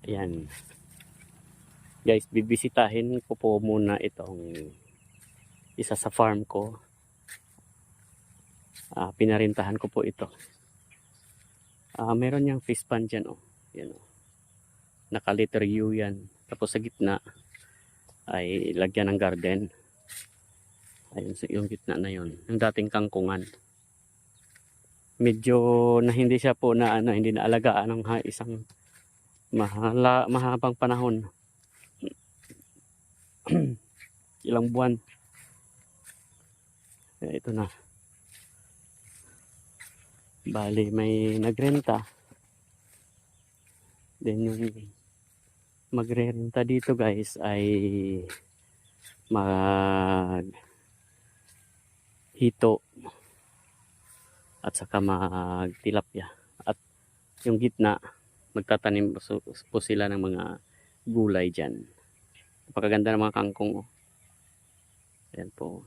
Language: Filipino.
Ayan. Guys, bibisitahin ko po muna itong isa sa farm ko. Pinarintahan ko po ito. Meron niyang fish pond dyan. Oh. Yan, oh. Naka-letter U yan. Tapos sa gitna ay lagyan ng garden. Ayun, yung gitna na yun. Yung dating kangkungan. Medyo na hindi siya po na hindi na alagaan ng isang mahabang panahon. Ilang buwan. Ito na. Bali, may nagrenta. Then yung magrerenta dito guys ay hito at saka magtilapia. At yung gitna, magtatanim po sila ng mga gulay dyan. Napakaganda ng mga kangkong. Oh. Ayan po.